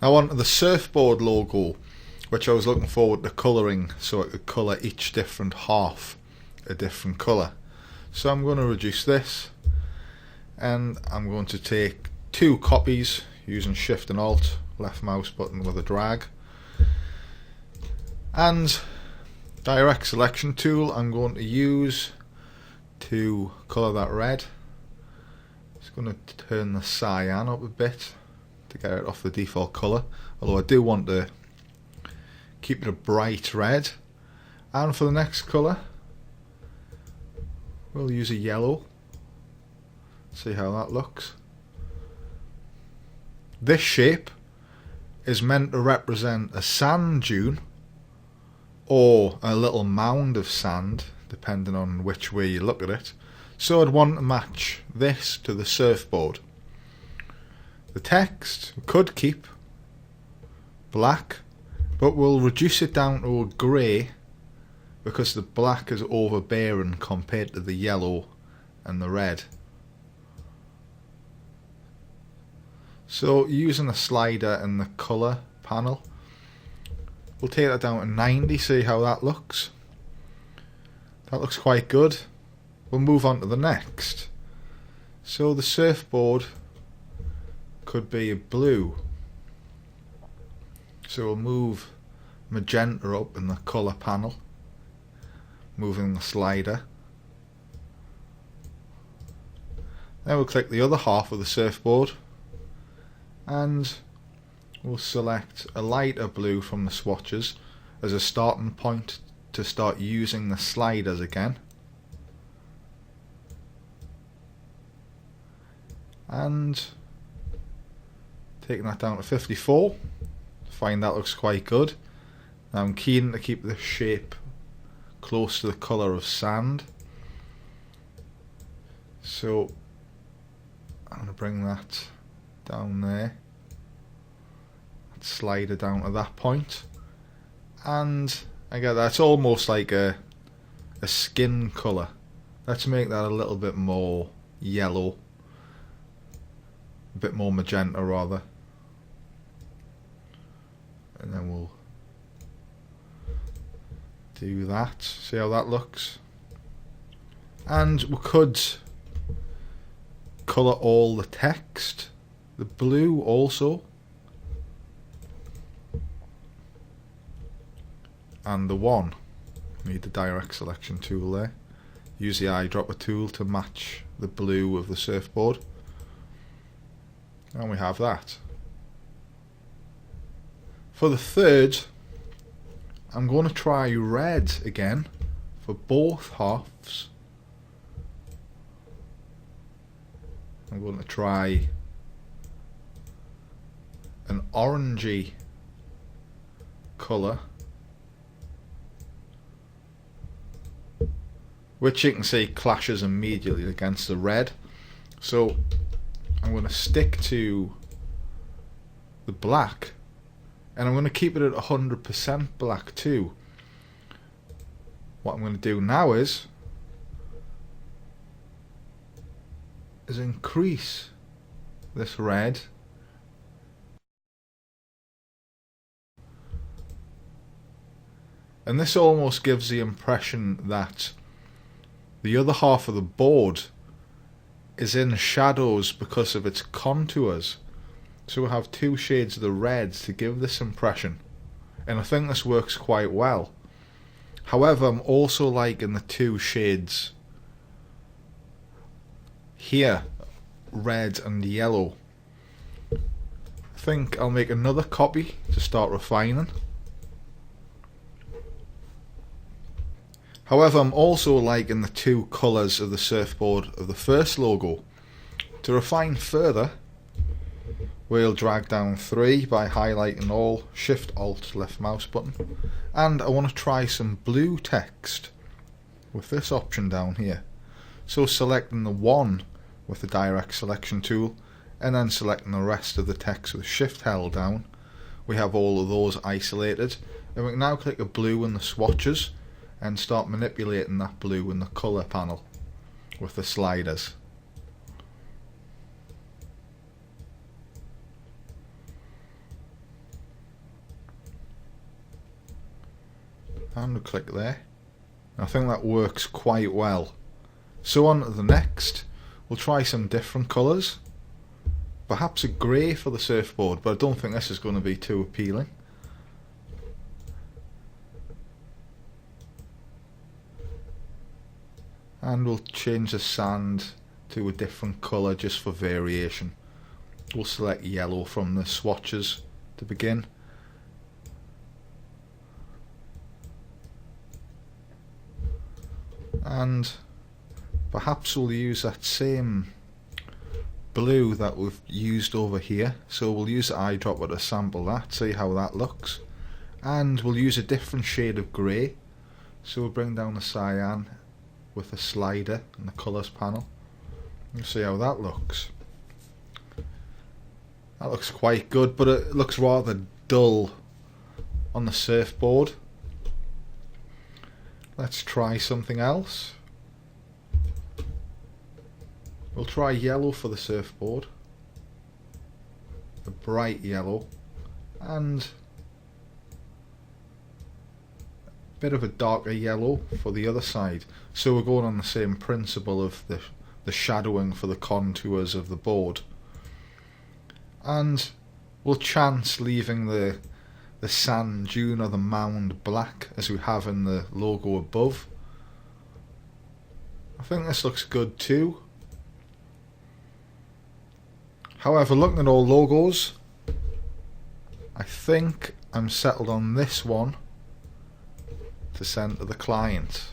Now on to the surfboard logo, which I was looking forward to colouring so I could colour each different half a different colour. So I'm going to reduce this, and I'm going to take 2 copies using Shift and Alt, left mouse button with a drag, and direct selection tool I'm going to use to colour that red. Just going to turn the cyan up a bit to get it off the default colour, although I do want to keep it a bright red. And for the next colour we'll use a yellow. See how that looks. This shape is meant to represent a sand dune or a little mound of sand, depending on which way you look at it. So I'd want to match this to the surfboard. The text we could keep black, but we'll reduce it down to a grey because the black is overbearing compared to the yellow and the red. So using a slider in the colour panel, we'll take that down to 90, see how that looks. That looks quite good. We'll move on to the next. So the surfboard could be a blue. So we'll move magenta up in the colour panel, moving the slider. Then we'll click the other half of the surfboard and we'll select a lighter blue from the swatches as a starting point to start using the sliders again. And taking that down to 54, find that looks quite good. Now I'm keen to keep the shape close to the colour of sand, so I'm going to bring that down there, slider down to that point, and I get that. It's almost like a skin colour. Let's make that a little bit more yellow, a bit more magenta rather, and then we'll do that. See how that looks. And we could colour all the text, the blue also, and the one. Need the direct selection tool there. Use the eyedropper tool to match the blue of the surfboard, and we have that. For the third, I'm going to try red again for both halves. I'm going to try an orangey colour, which you can see clashes immediately against the red. So I'm going to stick to the black, and I'm going to keep it at 100% black too. What I'm going to do now is increase this red and this almost gives the impression that the other half of the board is in shadows because of its contours. So we have 2 shades of the red to give this impression, and I think this works quite well. However, I'm also liking the 2 shades here, red and yellow. I think I'll make another copy to start refining. However, I'm also liking the 2 colours of the surfboard of the first logo. To refine further, we'll drag down 3 by highlighting all, Shift Alt left mouse button, and I want to try some blue text with this option down here. So selecting the 1 with the direct selection tool, and then selecting the rest of the text with Shift held down, we have all of those isolated, and we can now click a blue in the swatches and start manipulating that blue in the colour panel with the sliders. and we'll click there. I think that works quite well. So on to the next. We'll try some different colours. Perhaps a grey for the surfboard, but I don't think this is going to be too appealing. And we'll change the sand to a different colour just for variation. We'll select yellow from the swatches to begin. And perhaps we'll use that same blue that we've used over here. So we'll use the eyedropper to sample that, see how that looks. And we'll use a different shade of grey. So we'll bring down the cyan with a slider in the colours panel. You'll see how that looks. That looks quite good, but it looks rather dull on the surfboard. Let's try something else. We'll try yellow for the surfboard. A bright yellow. And a bit of a darker yellow for the other side. So we're going on the same principle of the shadowing for the contours of the board. And we'll chance leaving the sand dune or the mound black as we have in the logo above. I think this looks good too. However, looking at all logos, I think I'm settled on this one to send to the client.